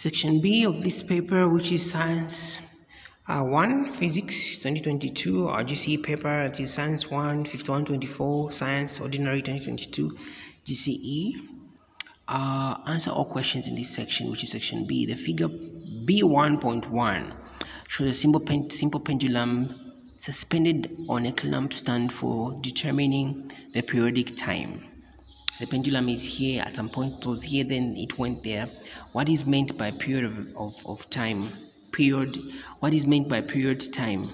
Section B of this paper, which is Science 1, Physics 2022, or GCE paper, it is Science 1, 5124, Science Ordinary 2022, GCE. Answer all questions in this section, which is section B. The figure B1.1 shows a simple pendulum suspended on a clamp stand for determining the periodic time. The pendulum is here, at some point it was here, then it went there. What is meant by period of time? What is meant by periodic time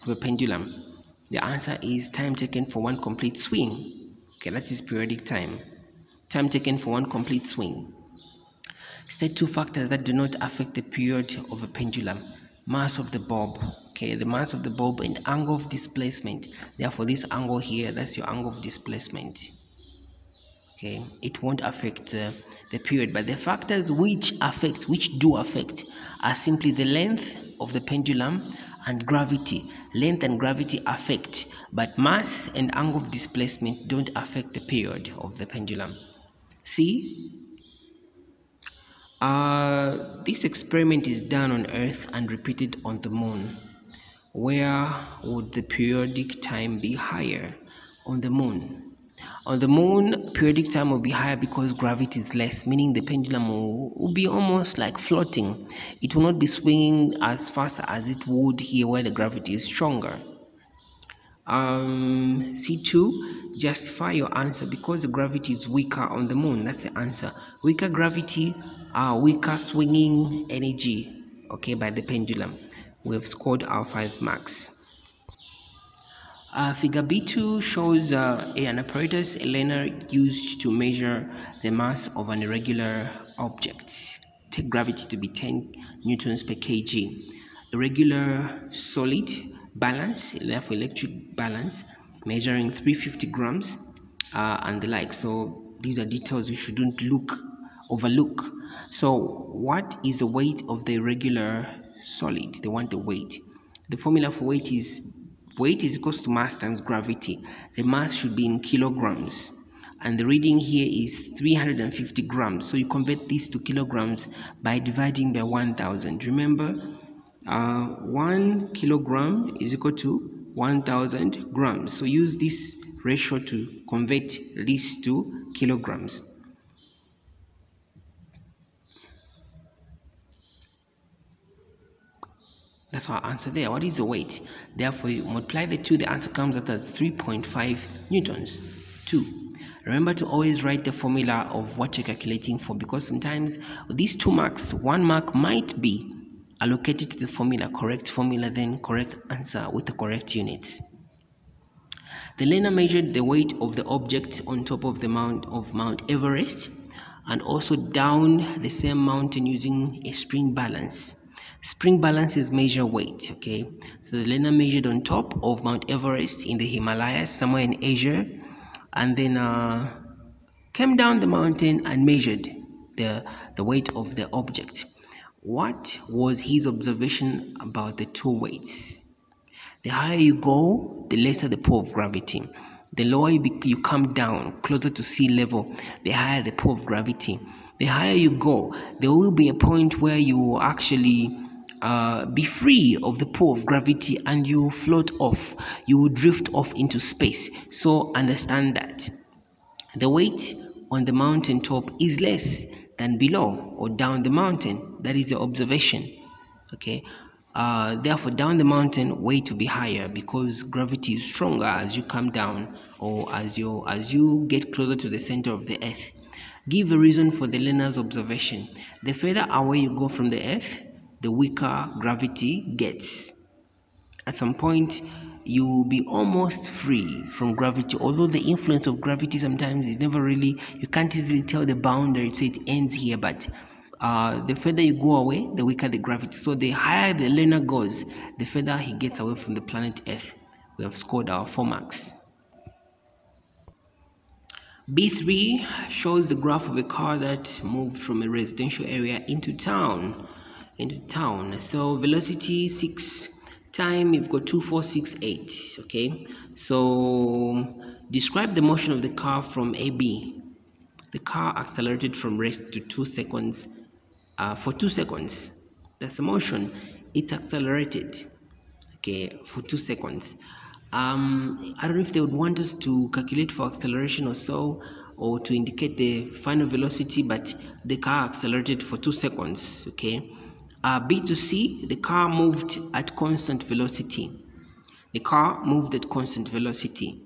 of a pendulum? The answer is time taken for one complete swing. Okay, that is periodic time. Time taken for one complete swing. State two factors that do not affect the period of a pendulum. Mass of the bulb, okay, the mass of the bulb and angle of displacement. Therefore, this angle here, that's your angle of displacement. Okay, it won't affect the period, but the factors which do affect are simply the length of the pendulum and gravity. Length and gravity affect, but mass and angle of displacement don't affect the period of the pendulum. See, this experiment is done on Earth and repeated on the Moon. Where would the periodic time be higher? On the Moon. On the Moon, periodic time will be higher because gravity is less, meaning the pendulum will be almost like floating. It will not be swinging as fast as it would here where the gravity is stronger. C2, justify your answer. Because the gravity is weaker on the Moon, that's the answer. Weaker gravity, weaker swinging energy, okay, by the pendulum. We have scored our 5 marks. Figure B2 shows an apparatus Elena used to measure the mass of an irregular object. Take gravity to be 10 newtons per kg. Irregular solid balance, therefore electric balance, measuring 350 grams and the like. So these are details you shouldn't overlook. So what is the weight of the irregular solid? They want the weight. The formula for weight is equals to mass times gravity. The mass should be in kilograms, and the reading here is 350 grams. So you convert this to kilograms by dividing by 1000. Remember, 1 kilogram is equal to 1000 grams. So use this ratio to convert this to kilograms. That's our answer there. What is the weight? Therefore, you multiply the two, the answer comes out as 3.5 newtons. 2. Remember to always write the formula of what you're calculating for, because sometimes with these 2 marks, 1 mark might be allocated to the formula, correct formula, then correct answer with the correct units. The learner measured the weight of the object on top of the Mount Everest and also down the same mountain using a spring balance. Spring balances measure weight, okay? So the learner measured on top of Mount Everest in the Himalayas, somewhere in Asia, and then came down the mountain and measured the weight of the object. What was his observation about the two weights? The higher you go, the lesser the pull of gravity. The lower you come down, closer to sea level, the higher the pull of gravity. The higher you go, there will be a point where you will actually be free of the pull of gravity and you float off. You will drift off into space. So understand that the weight on the mountain top is less than below or down the mountain. That is the observation. Okay. Therefore, down the mountain, weight will be higher because gravity is stronger as you come down or as you get closer to the center of the earth. Give a reason for the learner's observation. The further away you go from the earth, the weaker gravity gets. At some point, you will be almost free from gravity, although the influence of gravity sometimes is never really, you can't easily tell the boundary, so it ends here, but the further you go away, the weaker the gravity. So the higher the learner goes, the further he gets away from the planet Earth. We have scored our 4 marks. B3 shows the graph of a car that moved from a residential area into town. So velocity 6, time you've got 2468. Okay, so describe the motion of the car from AB. The car accelerated from rest to 2 seconds for 2 seconds. That's the motion. It accelerated, okay, for 2 seconds. I don't know if they would want us to calculate for acceleration or so, or to indicate the final velocity, but the car accelerated for 2 seconds, okay. B to C, the car moved at constant velocity. The car moved at constant velocity.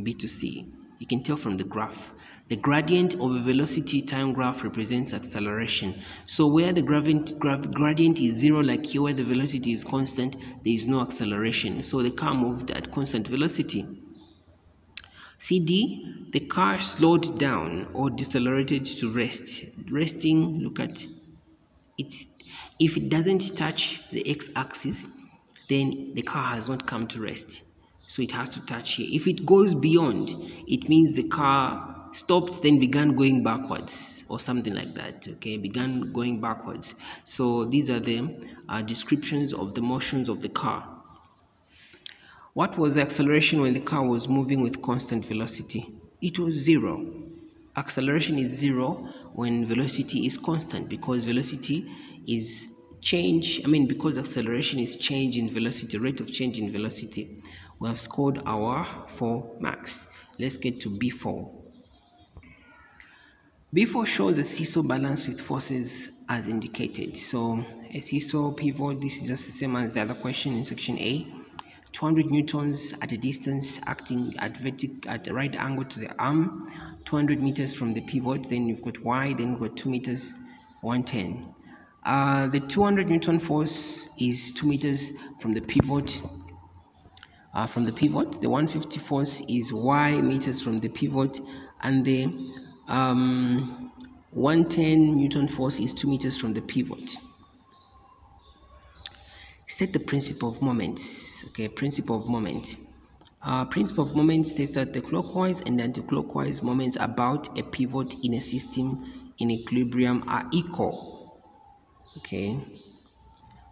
B to C. You can tell from the graph. The gradient of a velocity time graph represents acceleration. So where the gradient is 0, like here where the velocity is constant, there is no acceleration. So the car moved at constant velocity. CD, the car slowed down or decelerated to rest. Resting, look at it. If it doesn't touch the x-axis, then the car has not come to rest. So it has to touch here. If it goes beyond, it means the car stopped, then began going backwards or something like that, okay, began going backwards. So these are the descriptions of the motions of the car. What was the acceleration when the car was moving with constant velocity? It was 0. Acceleration is 0 when velocity is constant, because velocity is change, because acceleration is change in velocity, rate of change in velocity. We have scored our 4 marks. Let's get to B4. B4 shows a seesaw balance with forces as indicated. So a seesaw pivot, this is just the same as the other question in section A. 200 newtons at a distance acting at a right angle to the arm, 200 meters from the pivot, then you've got Y, then you've got 2 meters, 110. The 200 Newton force is 2 meters from the pivot. The 150 force is Y meters from the pivot, and the 110 Newton force is 2 meters from the pivot. State the principle of moments. Okay, principle of moment. Principle of moment states that the clockwise and anti-clockwise moments about a pivot in a system in equilibrium are equal. Okay,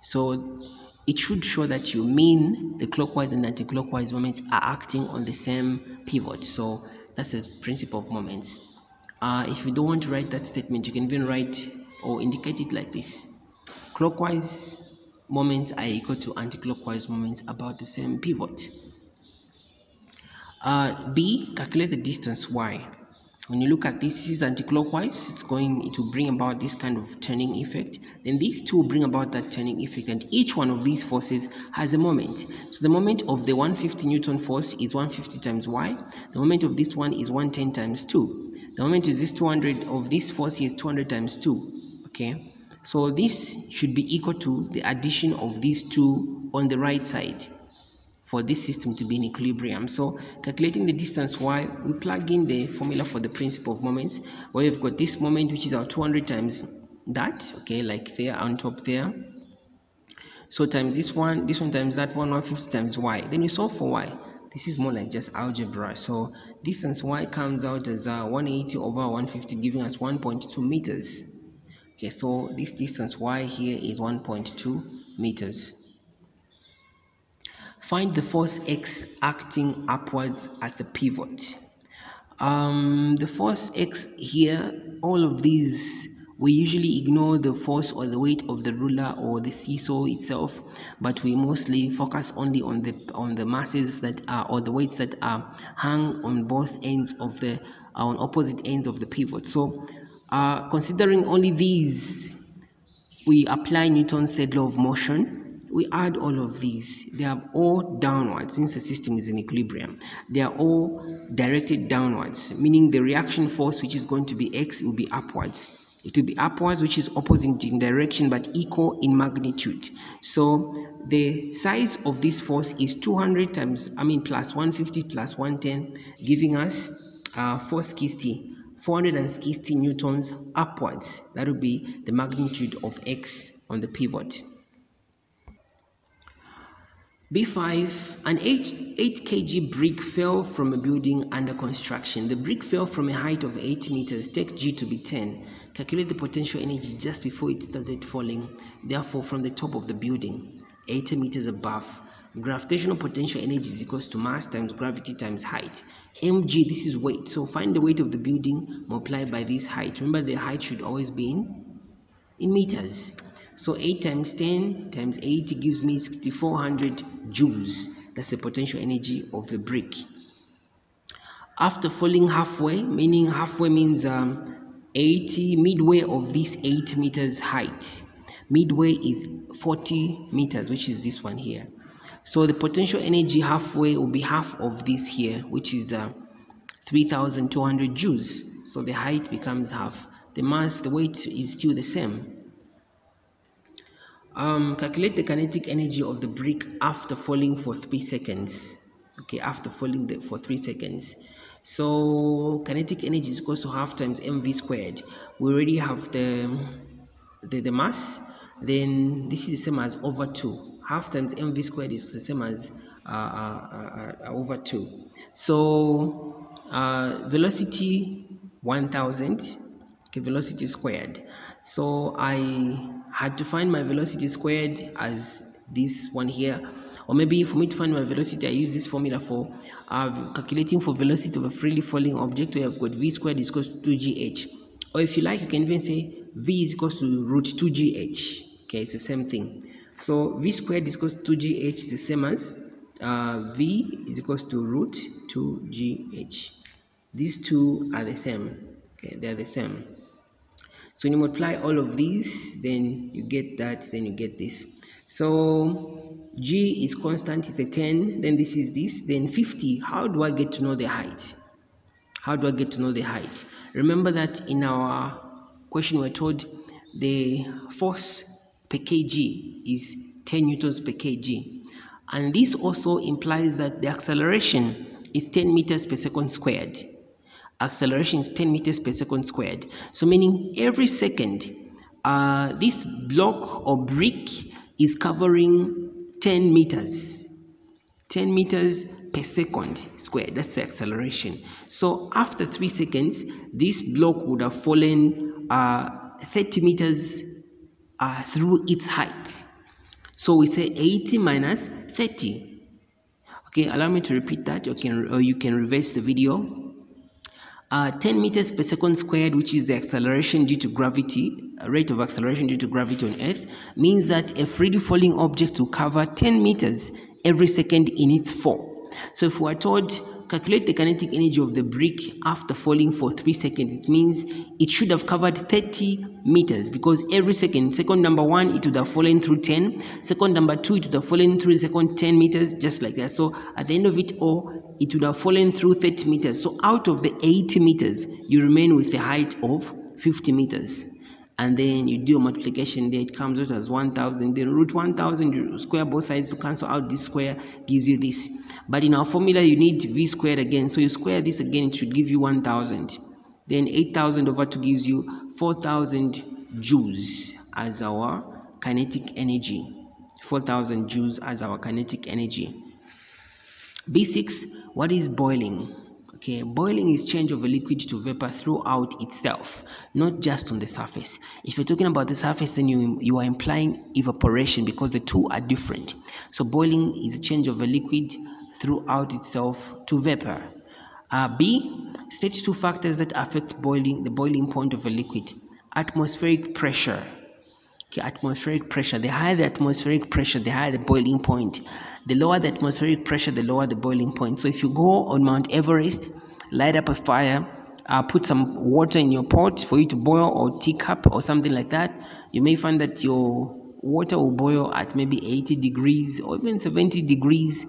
so it should show that you mean the clockwise and anti-clockwise moments are acting on the same pivot. So that's the principle of moments. If you don't want to write that statement, you can even write or indicate it like this: clockwise moments are equal to anti-clockwise moments about the same pivot. B, calculate the distance y. When you look at this is anti-clockwise, it will bring about this kind of turning effect. Then these two bring about that turning effect, and each one of these forces has a moment. So the moment of the 150 Newton force is 150 times y. The moment of this one is 110 times 2. The moment is this 200 of this force is 200 times 2. Okay, so this should be equal to the addition of these two on the right side for this system to be in equilibrium. So calculating the distance y, we plug in the formula for the principle of moments, where we've got this moment, which is our 200 times that, okay, like there on top there. So times this one times that one, 150 times y. Then we solve for y. This is more like just algebra. So distance y comes out as 180 over 150, giving us 1.2 meters. Okay, so this distance y here is 1.2 meters. Find the force X acting upwards at the pivot. The force X here, all of these, we usually ignore the force or the weight of the ruler or the seesaw itself, but we mostly focus only on the masses that are, or the weights that are hung on both ends of the on opposite ends of the pivot. So considering only these, we apply Newton's third law of motion. We add all of these. They are all downwards since the system is in equilibrium. They are all directed downwards, meaning the reaction force, which is going to be X, will be upwards. It will be upwards, which is opposite in direction but equal in magnitude. So the size of this force is 200 times, plus 150 plus 110, giving us 460 newtons upwards. That will be the magnitude of X on the pivot. B5, an 8 kg brick fell from a building under construction. The brick fell from a height of 8 meters. Take G to be 10. Calculate the potential energy just before it started falling, therefore from the top of the building, 80 meters above. Gravitational potential energy is equals to mass times gravity times height. mg, this is weight. So find the weight of the building multiplied by this height. Remember, the height should always be in in meters. So 8 times 10 times 8 gives me 6400 joules. That's the potential energy of the brick. After falling halfway, meaning halfway means 80, midway of this 8 meters height. Midway is 40 meters, which is this one here. So the potential energy halfway will be half of this here, which is 3200 joules. So the height becomes half. The mass, the weight is still the same. Calculate the kinetic energy of the brick after falling for 3 seconds. Okay, after falling for 3 seconds. So kinetic energy is equal to half times mv squared. We already have the mass. Then this is the same as over 2. Half times mv squared is the same as over 2. So velocity 1000. Okay, velocity squared. So I had to find my velocity squared as this one here, or maybe for me to find my velocity I use this formula for calculating for velocity of a freely falling object, where I've got v squared is equal to 2gh, or if you like you can even say v is equal to root 2gh. Okay, it's the same thing. So v squared is equal to 2gh is the same as v is equal to root 2gh. These two are the same. Okay, they are the same. So when you multiply all of these, then you get that, then you get this. So g is constant, is a 10, then this is this, then 50. How do I get to know the height? How do I get to know the height? Remember that in our question we're told the force per kg is 10 newtons per kg. And this also implies that the acceleration is 10 meters per second squared. Acceleration is 10 meters per second squared. So meaning every second, this block or brick is covering 10 meters. 10 meters per second squared. That's the acceleration. So after 3 seconds, this block would have fallen 30 meters through its height. So we say 80 minus 30. Okay, allow me to repeat that. Or you can reverse the video. 10 meters per second squared, which is the acceleration due to gravity, rate of acceleration due to gravity on Earth, means that a freely falling object will cover 10 meters every second in its fall. So if we are told calculate the kinetic energy of the brick after falling for 3 seconds, it means it should have covered 30 meters, because every second number 1 it would have fallen through 10, second number 2 it would have fallen through the second 10 meters, just like that. So at the end of it all, it would have fallen through 30 meters. So out of the 80 meters, you remain with a height of 50 meters. And then you do a multiplication there, it comes out as 1000. Then root 1000, you square both sides to cancel out this square, gives you this. But in our formula, you need v squared again. So you square this again, it should give you 1000. Then 8000 over 2 gives you 4000 joules as our kinetic energy. 4000 joules as our kinetic energy. B6, what is boiling? Okay, boiling is change of a liquid to vapor throughout itself, not just on the surface. If you're talking about the surface, then you are implying evaporation, because the two are different. So boiling is a change of a liquid throughout itself to vapor. B, state 2 factors that affect the boiling point of a liquid. Atmospheric pressure. Okay, atmospheric pressure. The higher the atmospheric pressure, the higher the boiling point. The lower the atmospheric pressure, the lower the boiling point. So if you go on Mount Everest, light up a fire, put some water in your pot for you to boil, or teacup or something like that, you may find that your water will boil at maybe 80 degrees or even 70 degrees.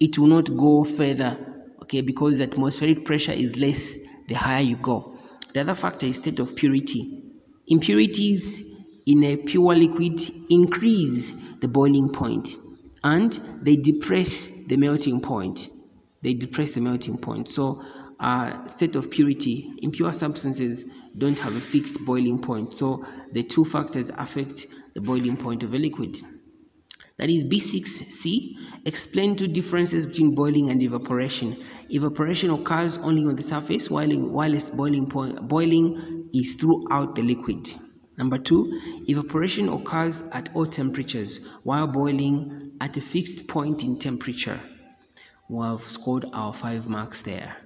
It will not go further, okay, because the atmospheric pressure is less the higher you go. The other factor is state of purity. Impurities in a pure liquid increase the boiling point, and they depress the melting point. So state of purity, impure substances don't have a fixed boiling point. So the two factors affect the boiling point of a liquid. That is B6C. Explain 2 differences between boiling and evaporation. Evaporation occurs only on the surface, while boiling is throughout the liquid. Number 2, evaporation occurs at all temperatures, while boiling at a fixed point in temperature. We have scored our 5 marks there.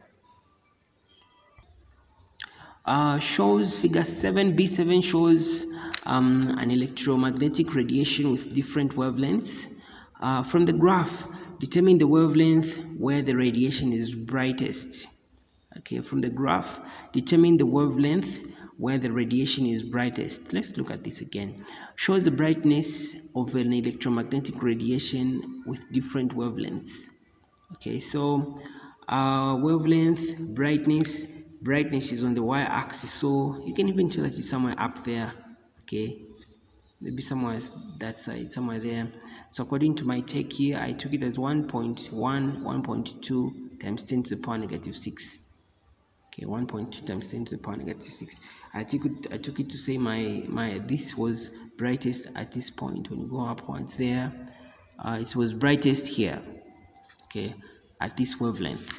Shows figure 7, B7 shows an electromagnetic radiation with different wavelengths. From the graph, determine the wavelength where the radiation is brightest. Okay, from the graph, determine the wavelength where the radiation is brightest. Let's look at this again. Shows the brightness of an electromagnetic radiation with different wavelengths. Okay, so wavelength, brightness is on the y-axis, so you can even tell that it's somewhere up there. Okay, maybe somewhere that side, somewhere there. So according to my take here, I took it as 1.1, 1.2 times 10 to the power negative 6. Okay, 1.2 times 10 to the power negative 6. I took it to say my this was brightest at this point. When you go upwards there, it was brightest here. Okay, at this wavelength.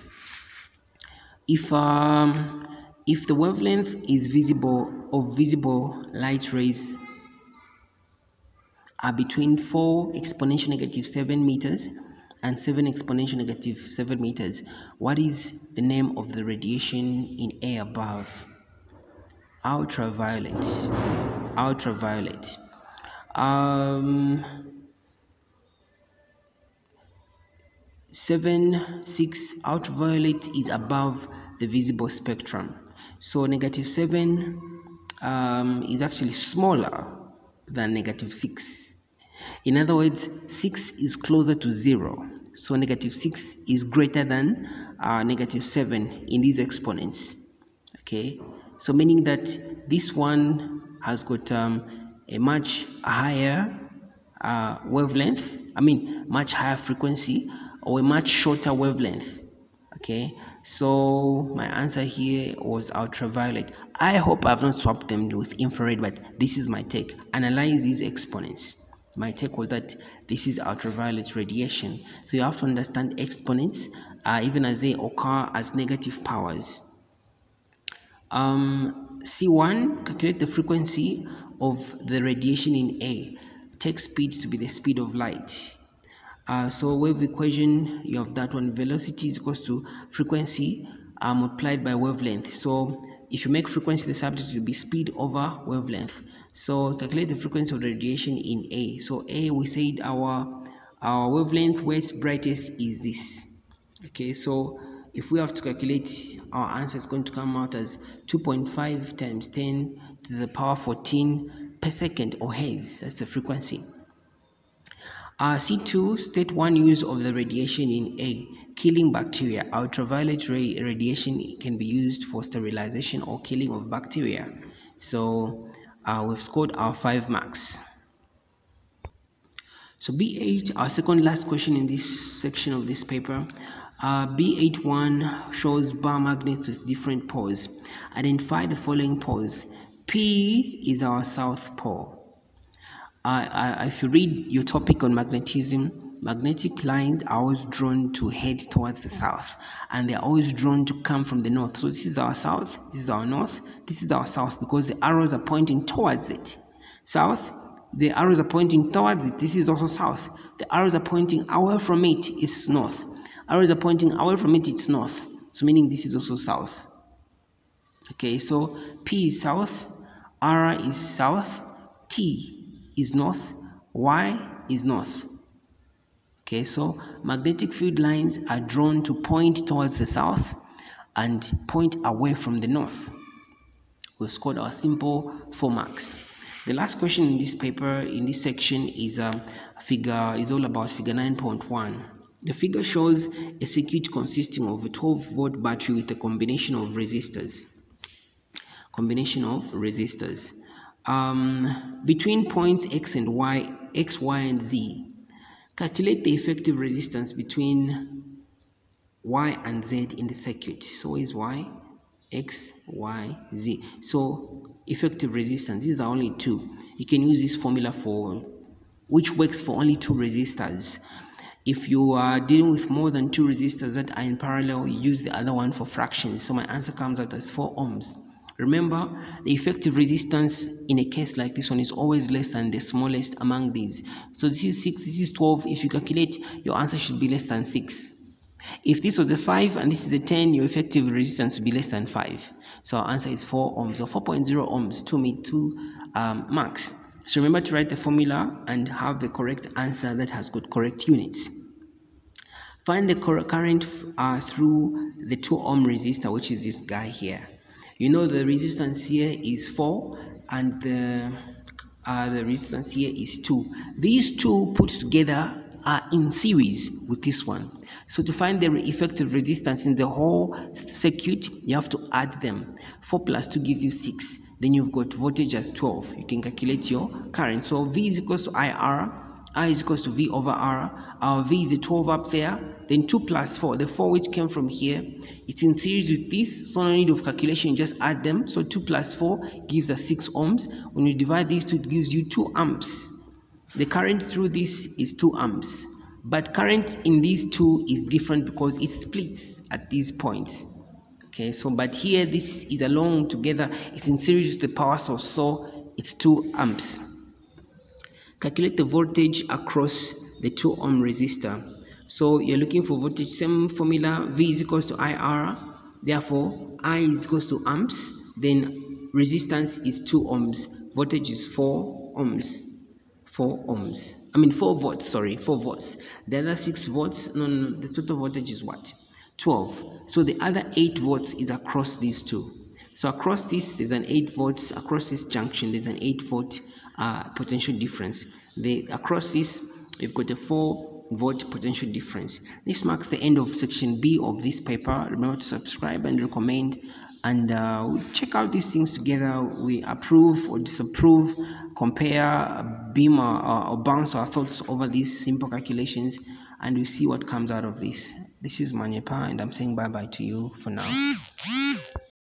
If the wavelength is visible light rays are between 4 exponential negative 7 meters and 7 exponential negative 7 meters, what is the name of the radiation in A above? Ultraviolet. 6 ultraviolet is above the visible spectrum, so negative 7 is actually smaller than negative 6. In other words, 6 is closer to 0, so negative 6 is greater than negative 7 in these exponents. Okay, so meaning that this one has got a much higher wavelength, much higher frequency, or a much shorter wavelength. Okay, so my answer here was ultraviolet. I hope I've not swapped them with infrared, but this is my take. Analyze these exponents. My take was that this is ultraviolet radiation. So you have to understand exponents even as they occur as negative powers. C1, calculate the frequency of the radiation in A. Take speed to be the speed of light. So wave equation, you have that one. Velocity is equals to frequency multiplied by wavelength. So if you make frequency the subject, will be speed over wavelength. So calculate the frequency of the radiation in A. So A, we said our wavelength where it's brightest is this. Okay, so if we have to calculate, our answer is going to come out as 2.5 times 10 to the power 14 per second, or hertz. That's the frequency. C2, state one use of the radiation in A. Killing bacteria. Ultraviolet radiation can be used for sterilization or killing of bacteria. So we've scored our 5 marks. So B8, our second last question in this section of this paper. B81 shows bar magnets with different poles. Identify the following poles. P is our south pole. If you read your topic on magnetism, magnetic lines are always drawn to head towards the south, and they're always drawn to come from the north. So this is our south, this is our north, this is our south, because the arrows are pointing towards it. South, the arrows are pointing towards it. This is also south. The arrows are pointing away from it, it's north. Arrows are pointing away from it, it's north. So meaning this is also south. Okay, so P is south, R is south, T is north, Y is north. Okay, so magnetic field lines are drawn to point towards the south and point away from the north. We've scored our simple 4 marks. The last question in this paper, in this section, is all about figure 9.1. The figure shows a circuit consisting of a 12-volt battery with a combination of resistors. Between points X and Y, X, Y, and Z, calculate the effective resistance between Y and Z in the circuit. So is Y, X, Y, Z. So effective resistance, these are only 2. You can use this formula which works for only 2 resistors. If you are dealing with more than 2 resistors that are in parallel, you use the other one for fractions. So my answer comes out as 4 ohms. Remember, the effective resistance in a case like this one is always less than the smallest among these. So this is 6, this is 12. If you calculate, your answer should be less than 6. If this was a 5 and this is a 10, your effective resistance would be less than 5. So our answer is 4 ohms, or 4.0 ohms, marks. So remember to write the formula and have the correct answer that has got correct units. Find the current through the 2 ohm resistor, which is this guy here. You know the resistance here is 4 and the resistance here is 2. These two put together are in series with this one. So to find the effective resistance in the whole circuit, you have to add them. 4 plus 2 gives you 6. Then you've got voltage as 12. You can calculate your current. So V is equals to IR. I is equals to V over R. Our V is a 12 up there. Then 2 plus 4. The 4 which came from here, it's in series with this. So no need of calculation, just add them. So 2 plus 4 gives us 6 ohms. When you divide these two, it gives you 2 amps. The current through this is 2 amps. But current in these two is different because it splits at these points. Okay, so but here this is along together, it's in series with the power source, so it's 2 amps. Calculate the voltage across the 2 ohm resistor. So you're looking for voltage, same formula, V is equals to IR, therefore I is equals to amps, then resistance is 2 ohms, voltage is 4 ohms. 4 volts, sorry, 4 volts. The other 6 volts, no, the total voltage is what? 12. So the other 8 volts is across these two. So across this, there's an 8 volts, across this junction, there's an 8 volt potential difference. Across this, we've got a 4 volt potential difference. This marks the end of section B of this paper. Remember to subscribe and recommend, and we check out these things together. We approve or disapprove, compare, beam or bounce our thoughts over these simple calculations, and we see what comes out of this. This is Manyepa, and I'm saying bye bye to you for now.